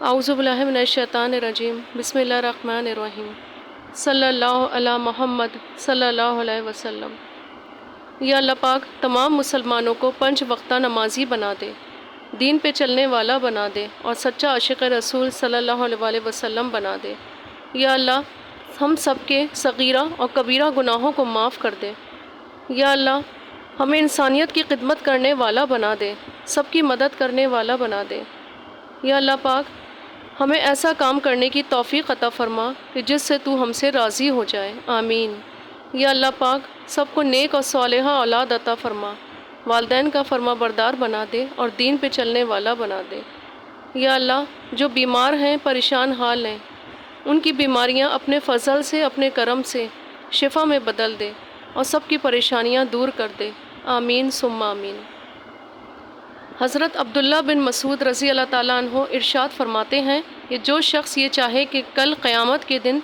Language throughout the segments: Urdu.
اعوذ باللہ من الشیطان الرجیم بسم اللہ الرحمن الرحیم صلی اللہ علی محمد صلی اللہ علیہ وسلم۔ یا اللہ پاک تمام مسلمانوں کو 5 وقتہ نمازی بنا دے، دین پہ چلنے والا بنا دے اور سچا عاشق رسول صلی اللہ علیہ وسلم بنا دے۔ یا اللہ ہم سب کے صغیرہ اور کبیرہ گناہوں کو معاف کر دے۔ یا اللہ ہمیں انسانیت کی خدمت کرنے والا بنا دے، سب کی مدد کرنے والا بنا دے۔ یا اللہ پاک ہمیں ایسا کام کرنے کی توفیق عطا فرما کہ جس سے تو ہم سے راضی ہو جائے، آمین۔ یا اللہ پاک سب کو نیک اور صالحہ اولاد عطا فرما، والدین کا فرما بردار بنا دے اور دین پہ چلنے والا بنا دے۔ یا اللہ جو بیمار ہیں، پریشان حال ہیں، ان کی بیماریاں اپنے فضل سے، اپنے کرم سے شفا میں بدل دے اور سب کی پریشانیاں دور کر دے، آمین ثم آمین۔ حضرت عبداللہ بن مسعود رضی اللہ تعالیٰ عنہ ارشاد فرماتے ہیں کہ جو شخص یہ چاہے کہ کل قیامت کے دن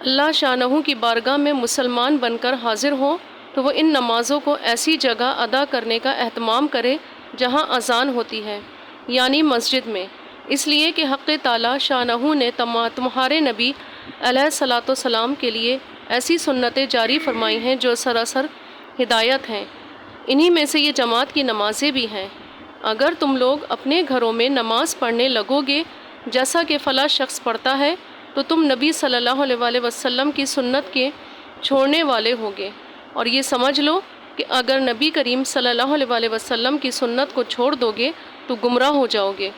اللہ شانہ کی بارگاہ میں مسلمان بن کر حاضر ہو تو وہ ان نمازوں کو ایسی جگہ ادا کرنے کا اہتمام کرے جہاں اذان ہوتی ہے، یعنی مسجد میں، اس لیے کہ حق تعالیٰ شانہ نے تمہارے نبی علیہ الصلاۃ والسلام کے لیے ایسی سنتیں جاری فرمائی ہیں جو سراسر ہدایت ہیں۔ انہی میں سے یہ جماعت کی نمازیں بھی ہیں۔ اگر تم لوگ اپنے گھروں میں نماز پڑھنے لگو گے جیسا کہ فلاں شخص پڑھتا ہے تو تم نبی صلی اللہ علیہ وسلم کی سنت کے چھوڑنے والے ہوگے، اور یہ سمجھ لو کہ اگر نبی کریم صلی اللہ علیہ وسلم کی سنت کو چھوڑ دو گے تو گمراہ ہو جاؤ گے۔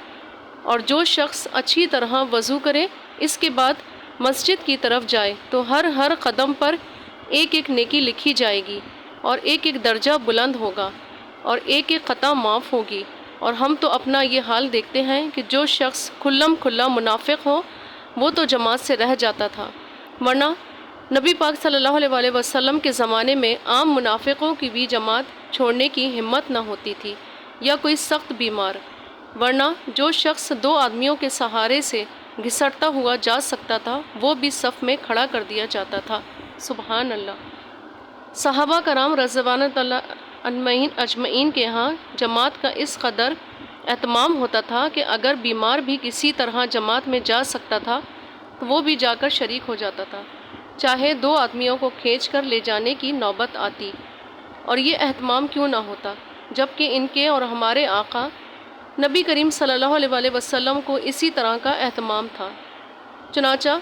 اور جو شخص اچھی طرح وضو کرے، اس کے بعد مسجد کی طرف جائے تو ہر قدم پر ایک ایک نیکی لکھی جائے گی اور ایک ایک درجہ بلند ہوگا اور ایک ایک خطا معاف ہوگی۔ اور ہم تو اپنا یہ حال دیکھتے ہیں کہ جو شخص کھلا منافق ہو وہ تو جماعت سے رہ جاتا تھا، ورنہ نبی پاک صلی اللہ علیہ وسلم کے زمانے میں عام منافقوں کی بھی جماعت چھوڑنے کی ہمت نہ ہوتی تھی، یا کوئی سخت بیمار، ورنہ جو شخص 2 آدمیوں کے سہارے سے گھسٹتا ہوا جا سکتا تھا وہ بھی صف میں کھڑا کر دیا جاتا تھا، سبحان اللہ۔ صحابہ کرام رضوان اللہ اجمعین کے ہاں جماعت کا اس قدر اہتمام ہوتا تھا کہ اگر بیمار بھی کسی طرح جماعت میں جا سکتا تھا تو وہ بھی جا کر شریک ہو جاتا تھا، چاہے 2 آدمیوں کو کھینچ کر لے جانے کی نوبت آتی۔ اور یہ اہتمام کیوں نہ ہوتا جبکہ ان کے اور ہمارے آقا نبی کریم صلی اللہ علیہ وسلم کو اسی طرح کا اہتمام تھا۔ چنانچہ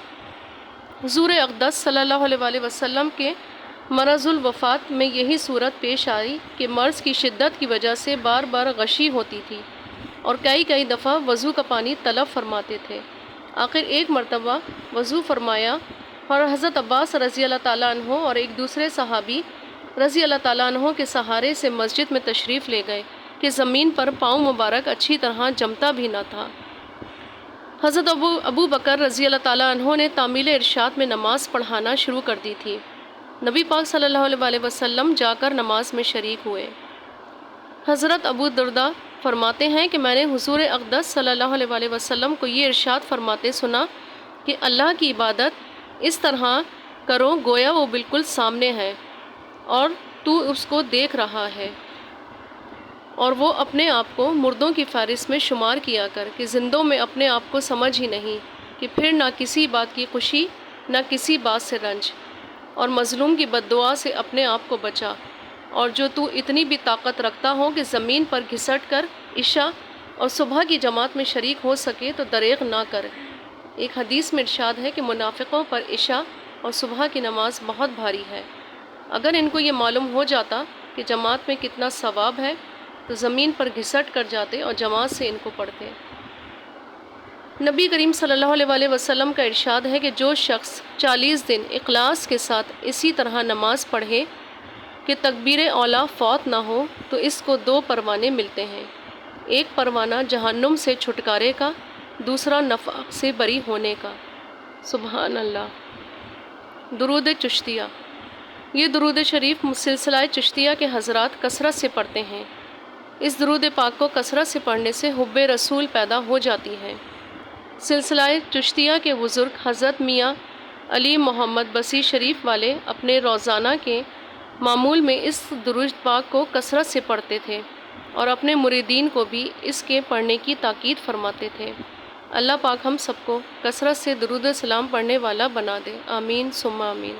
حضور اقدس صلی اللہ علیہ وسلم کے مرض الوفات میں یہی صورت پیش آئی کہ مرض کی شدت کی وجہ سے بار بار غشی ہوتی تھی اور کئی دفعہ وضو کا پانی طلب فرماتے تھے۔ آخر ایک مرتبہ وضو فرمایا اور حضرت عباس رضی اللہ تعالیٰ عنہ اور ایک دوسرے صحابی رضی اللہ تعالیٰ عنہ کے سہارے سے مسجد میں تشریف لے گئے کہ زمین پر پاؤں مبارک اچھی طرح جمتا بھی نہ تھا۔ حضرت ابو بکر رضی اللہ تعالیٰ عنہ نے تعمیل ارشاد میں نماز پڑھانا شروع کر دی تھی۔ نبی پاک صلی اللہ علیہ وسلم جا کر نماز میں شریک ہوئے۔ حضرت ابو درداء فرماتے ہیں کہ میں نے حضور اقدس صلی اللہ علیہ وسلم کو یہ ارشاد فرماتے سنا کہ اللہ کی عبادت اس طرح کرو گویا وہ بالکل سامنے ہے اور تو اس کو دیکھ رہا ہے، اور وہ اپنے آپ کو مردوں کی فہرست میں شمار کیا کر کہ زندوں میں اپنے آپ کو سمجھ ہی نہیں، کہ پھر نہ کسی بات کی خوشی نہ کسی بات سے رنج، اور مظلوم کی بد دعا سے اپنے آپ کو بچا، اور جو تو اتنی بھی طاقت رکھتا ہو کہ زمین پر گھسٹ کر عشاء اور صبح کی جماعت میں شریک ہو سکے تو دریغ نہ کر۔ ایک حدیث میں ارشاد ہے کہ منافقوں پر عشاء اور صبح کی نماز بہت بھاری ہے، اگر ان کو یہ معلوم ہو جاتا کہ جماعت میں کتنا ثواب ہے تو زمین پر گھسٹ کر جاتے اور جماعت سے ان کو پڑھتے۔ نبی کریم صلی اللہ علیہ وسلم کا ارشاد ہے کہ جو شخص 40 دن اخلاص کے ساتھ اسی طرح نماز پڑھے کہ تکبیر اولیٰ فوت نہ ہو تو اس کو 2 پروانے ملتے ہیں، ایک پروانہ جہنم سے چھٹکارے کا، دوسرا نفاق سے بری ہونے کا، سبحان اللہ۔ درود چشتیہ، یہ درود شریف سلسلہ چشتیہ کے حضرات کثرت سے پڑھتے ہیں۔ اس درود پاک کو کثرت سے پڑھنے سے حب رسول پیدا ہو جاتی ہے۔ سلسلہ چشتیہ کے بزرگ حضرت میاں علی محمد بصیر شریف والے اپنے روزانہ کے معمول میں اس درود پاک کو کثرت سے پڑھتے تھے اور اپنے مریدین کو بھی اس کے پڑھنے کی تاکید فرماتے تھے۔ اللہ پاک ہم سب کو کثرت سے درود و سلام پڑھنے والا بنا دے، آمین ثم آمین۔